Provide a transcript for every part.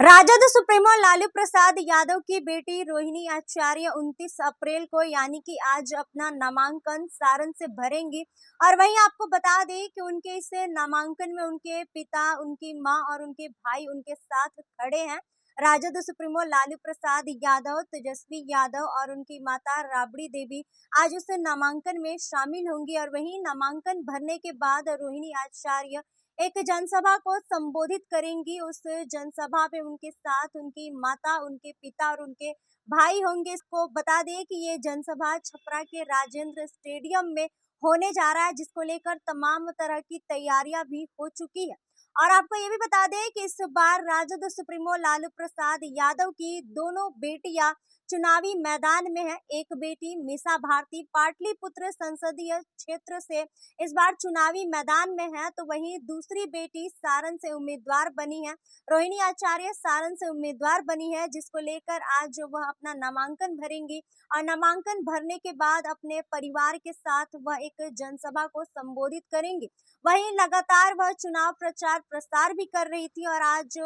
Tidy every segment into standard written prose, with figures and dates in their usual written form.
Rajad supremo Lalu Prasad Yadav की बेटी रोहिणी आचार्य 29 अप्रैल को यानी कि आज अपना नामांकन सारण से भरेंगी। और वहीं आपको बता दें कि उनके इस नामांकन में उनके पिता, उनकी मां और उनके भाई उनके साथ खड़े हैं। राजद सुप्रीमो लालू प्रसाद यादव, तेजस्वी यादव और उनकी माता राबड़ी देवी आज उस नामांकन में शामिल होंगी। और वहीं नामांकन भरने के बाद रोहिणी आचार्य एक जनसभा को संबोधित करेंगी। उस जनसभा में उनके साथ उनकी माता, उनके पिता और उनके भाई होंगे। इसको बता दें कि ये जनसभा छपरा के राजेंद्र स्टेडियम में होने जा रहा है, जिसको लेकर तमाम तरह की तैयारियां भी हो चुकी है। और आपको ये भी बता दें कि इस बार राजद सुप्रीमो लालू प्रसाद यादव की दोनों बेटियां चुनावी मैदान में है। एक बेटी मीसा भारती पाटलिपुत्र संसदीय क्षेत्र से इस बार चुनावी मैदान में है, तो वहीं दूसरी बेटी सारण से उम्मीदवार बनी है। रोहिणी आचार्य सारण से उम्मीदवार बनी है, जिसको लेकर आज वह अपना नामांकन भरेंगी। और नामांकन भरने के बाद अपने परिवार के साथ वह एक जनसभा को संबोधित करेंगी। वहीं लगातार वह चुनाव प्रचार प्रसार भी कर रही थी और आज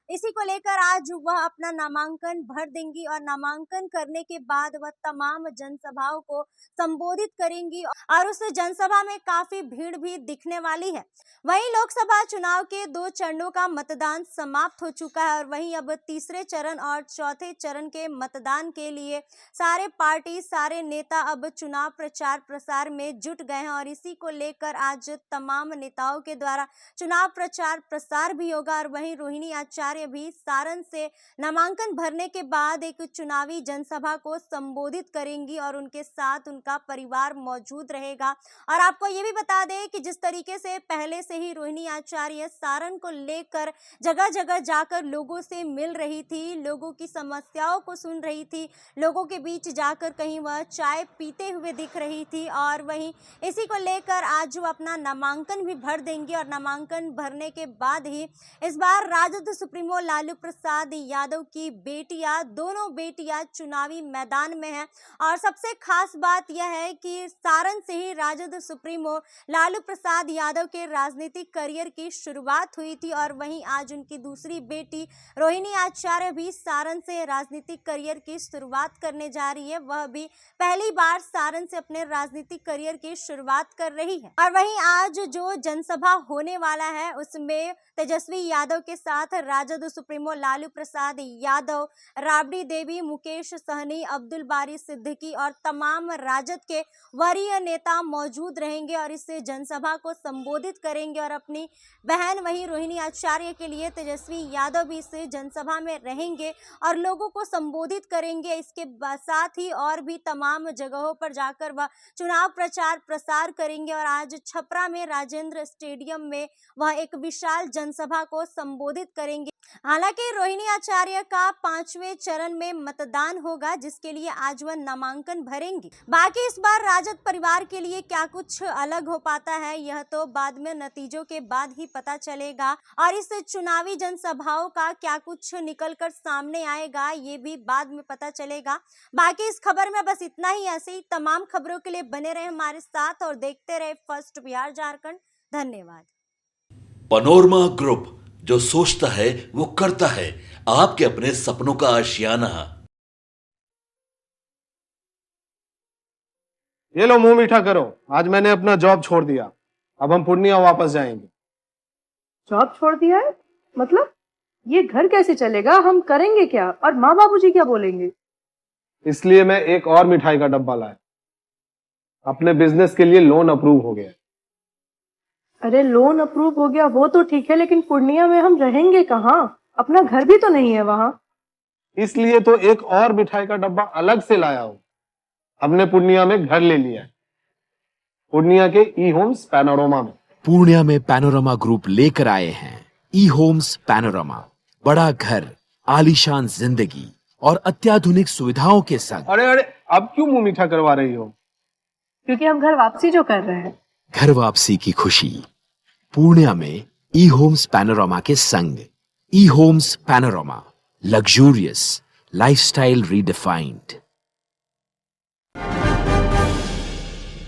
इसी को लेकर आज वह अपना नामांकन भर देंगी। और नामांकन करने के बाद वह तमाम जनसभाओं को संबोधित करेंगी और उस जनसभा में काफी भीड़ भी दिखने वाली है। वहीं लोकसभा चुनाव के 2 चरणों का मतदान समाप्त हो चुका है और वहीं अब तीसरे चरण और चौथे चरण के मतदान के लिए सारे पार्टी, सारे नेता अब चुनाव प्रचार प्रसार में जुट गए हैं। और इसी को लेकर आज तमाम नेताओं के द्वारा चुनाव प्रचार प्रसार भी होगा। और वहीं रोहिणी आचार्य भी सारण से नामांकन भरने के बाद एक चुनावी जनसभा को संबोधित करेंगी और उनके साथ उनका परिवार मौजूद रहेगा। और आपको ये भी बता दें कि जिस तरीके से पहले से ही रोहिणी आचार्य सारण को लेकर जगह जगह जाकर लोगों से मिल रही थी, लोगों की समस्याओं को सुन रही थी, लोगों के बीच जाकर कहीं वह चाय पीते हुए दिख रही थी। और वहीं इसी को लेकर आज वो अपना नामांकन भी भर देंगी। और नामांकन भरने के बाद ही इस बार राजद सुप्रीमो लालू प्रसाद यादव की बेटियां, दोनों बेटियां चुनावी मैदान में हैं। और सबसे खास बात यह है कि सारण से ही राजद सुप्रीमो लालू प्रसाद यादव के राजनीतिक करियर की शुरुआत हुई थी। और वहीं आज उनकी दूसरी बेटी रोहिणी आचार्य भी सारण से राजनीतिक करियर की शुरुआत करने जा रही है। वह भी पहली बार सारण से अपने राजनीतिक करियर की शुरुआत कर रही है। और वहीं आज जो जनसभा होने वाला है उसमें तेजस्वी यादव के साथ राजद सुप्रीमो लालू प्रसाद यादव, राबड़ी देवी, मुकेश सहनी, अब्दुल बारी सिद्दीकी और तमाम राजद के वरीय नेता मौजूद रहेंगे और इस जनसभा को संबोधित करेंगे। और अपनी बहन वहीं रोहिणी आचार्य के लिए तेजस्वी यादव भी इस जनसभा में रहेंगे और लोगों को संबोधित करेंगे। इसके साथ ही और भी तमाम जगहों पर जाकर वह चुनाव प्रचार प्रसार करेंगे। और आज छपरा में राजेंद्र स्टेडियम में वह एक विशाल जनसभा को संबोधित करेंगे। हालांकि रोहिणी आचार्य का 5वें चरण में मतदान होगा, जिसके लिए आज वह नामांकन भरेंगी। बाकी इस बार राजद परिवार के लिए क्या कुछ अलग हो पाता है, यह तो बाद में नतीजों के बाद ही पता चलेगा। और इस चुनावी जनसभाओं का क्या कुछ निकलकर सामने आएगा, ये भी बाद में पता चलेगा। बाकी इस खबर में बस इतना ही। ऐसे ही तमाम खबरों के लिए बने रहे हमारे साथ और देखते रहे फर्स्ट बिहार झारखंड। धन्यवाद। पनोरमा ग्रुप, जो सोचता है वो करता है। आपके अपने सपनों का आशियाना। ये लो, मुंह मीठा करो। आज मैंने अपना जॉब छोड़ दिया। अब हम पूर्णिया वापस जाएंगे। जॉब छोड़ दिया है? मतलब ये घर कैसे चलेगा? हम करेंगे क्या? और माँ बाबूजी क्या बोलेंगे? इसलिए मैं एक और मिठाई का डब्बा लाया। अपने बिजनेस के लिए लोन अप्रूव हो गया। अरे लोन अप्रूव हो गया वो तो ठीक है, लेकिन पूर्णिया में हम रहेंगे कहाँ? अपना घर भी तो नहीं है वहाँ। इसलिए तो एक और मिठाई का डब्बा अलग से लाया हूँ। हमने पूर्णिया में घर ले लिया है, पूर्णिया के ई होम्स पैनोरमा में। पूर्णिया में पैनोरमा ग्रुप लेकर आए हैं ई होम्स पैनोरमा। बड़ा घर, आलीशान जिंदगी और अत्याधुनिक सुविधाओं के संग। अरे अरे, अब क्यों मुंह मीठा करवा रही हो? क्योंकि हम घर वापसी जो कर रहे हैं। घर वापसी की खुशी पूर्णिया में ई होम्स पैनोरमा के संग। E homes panorama, luxurious lifestyle redefined.